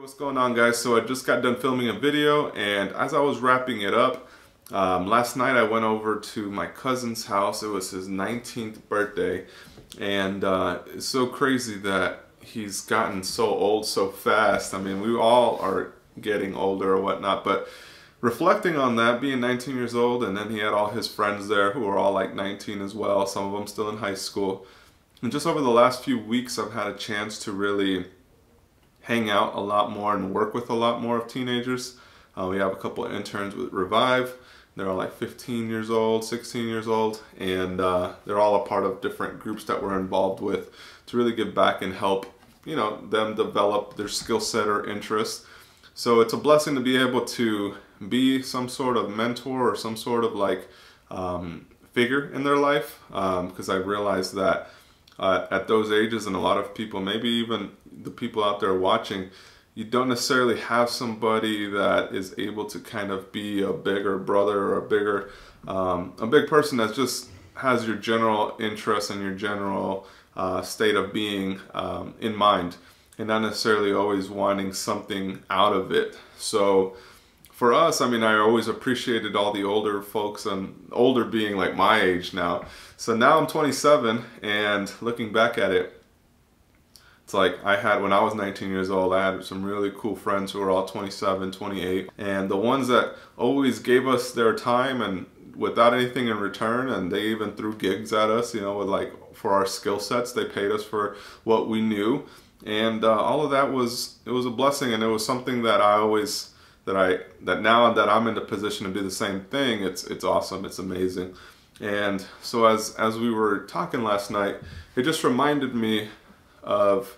What's going on, guys? So I just got done filming a video, and as I was wrapping it up, last night I went over to my cousin's house. It was his 19th birthday, and it's so crazy that he's gotten so old so fast. I mean, we all are getting older or whatnot, but reflecting on that, being 19 years old, and then he had all his friends there who were all like 19 as well, some of them still in high school. And just over the last few weeks, I've had a chance to really hang out a lot more and work with a lot more of teenagers. We have a couple of interns with Revive. They're all like 15 years old, 16 years old, and they're all a part of different groups that we're involved with to really give back and help, you know, them develop their skill set or interest. So it's a blessing to be able to be some sort of mentor or some sort of like figure in their life, because I realized that at those ages, and a lot of people, maybe even the people out there watching, you don't necessarily have somebody that is able to kind of be a bigger brother or a big person that just has your general interests and your general state of being in mind, and not necessarily always wanting something out of it. So for us, I mean, I always appreciated all the older folks, and older being like my age now. So now I'm 27, and looking back at it, it's like when I was 19 years old, I had some really cool friends who were all 27, 28. And the ones that always gave us their time and without anything in return, and they even threw gigs at us, you know, with like for our skill sets, they paid us for what we knew. And all of that it was a blessing, and it was something that I always, that now that I'm in the position to do the same thing, it's awesome, it's amazing. And so as we were talking last night, it just reminded me of,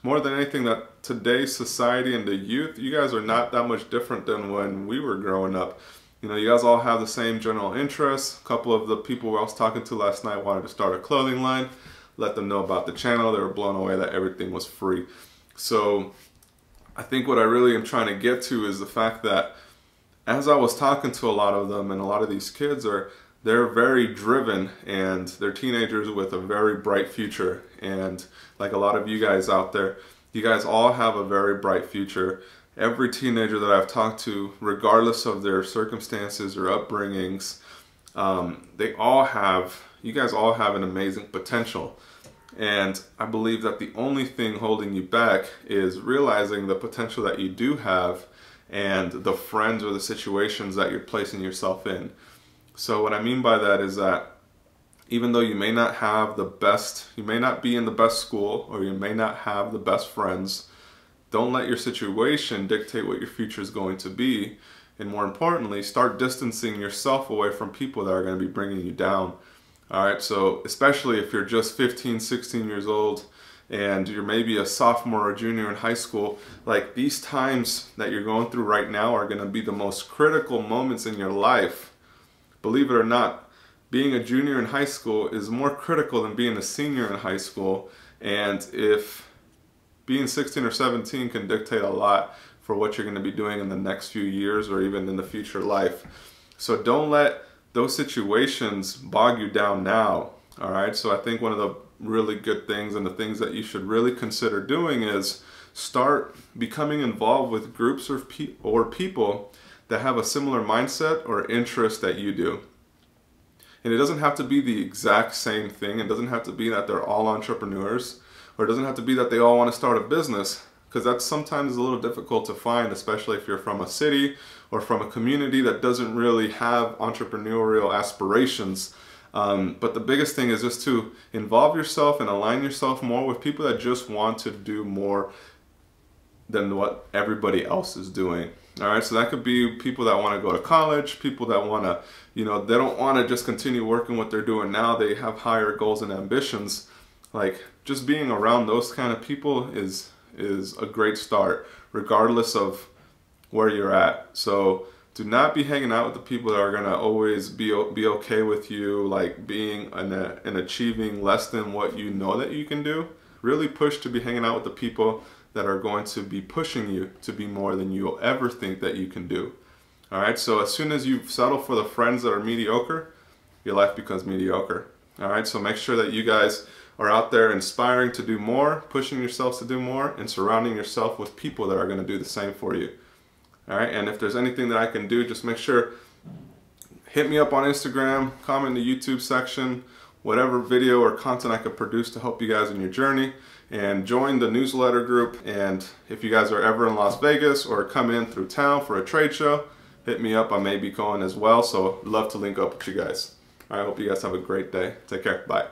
more than anything, that today's society and the youth, you guys are not that much different than when we were growing up. You know, you guys all have the same general interests. A couple of the people I was talking to last night wanted to start a clothing line. Let them know about the channel. They were blown away that everything was free. So I think what I really am trying to get to is the fact that as I was talking to a lot of them, and a lot of these kids they're very driven, and they're teenagers with a very bright future. And like a lot of you guys out there, you guys all have a very bright future. Every teenager that I've talked to, regardless of their circumstances or upbringings, you guys all have an amazing potential. And I believe that the only thing holding you back is realizing the potential that you do have, and the friends or the situations that you're placing yourself in. So what I mean by that is that even though you may not have the best, you may not be in the best school, or you may not have the best friends, don't let your situation dictate what your future is going to be. And more importantly, start distancing yourself away from people that are going to be bringing you down. All right, so especially if you're just 15, 16 years old, and you're maybe a sophomore or junior in high school, like these times that you're going through right now are going to be the most critical moments in your life. Believe it or not, being a junior in high school is more critical than being a senior in high school. And if being 16 or 17 can dictate a lot for what you're going to be doing in the next few years, or even in the future life. So don't let those situations bog you down now. All right, so I think one of the really good things, and the things that you should really consider doing, is start becoming involved with groups or people that have a similar mindset or interest that you do. And it doesn't have to be the exact same thing. It doesn't have to be that they're all entrepreneurs, or it doesn't have to be that they all want to start a business, because that's sometimes a little difficult to find, especially if you're from a city or from a community that doesn't really have entrepreneurial aspirations. But the biggest thing is just to involve yourself and align yourself more with people that just want to do more than what everybody else is doing. All right, so that could be people that want to go to college, people that want to, you know, they don't want to just continue working what they're doing now. They have higher goals and ambitions. Like, just being around those kind of people is a great start, regardless of where you're at. So do not be hanging out with the people that are going to always be okay with you, like being and achieving less than what you know that you can do. Really push to be hanging out with the people that are going to be pushing you to be more than you'll ever think that you can do. All right, so as soon as you settle for the friends that are mediocre, your life becomes mediocre. All right, so make sure that you guys are out there inspiring to do more, pushing yourselves to do more, and surrounding yourself with people that are going to do the same for you. All right, and if there's anything that I can do, just make sure, hit me up on Instagram, comment in the YouTube section, whatever video or content I could produce to help you guys in your journey, and join the newsletter group. And if you guys are ever in Las Vegas or come in through town for a trade show, hit me up. I may be going as well, so I'd love to link up with you guys. I hope you guys have a great day. Take care. Bye.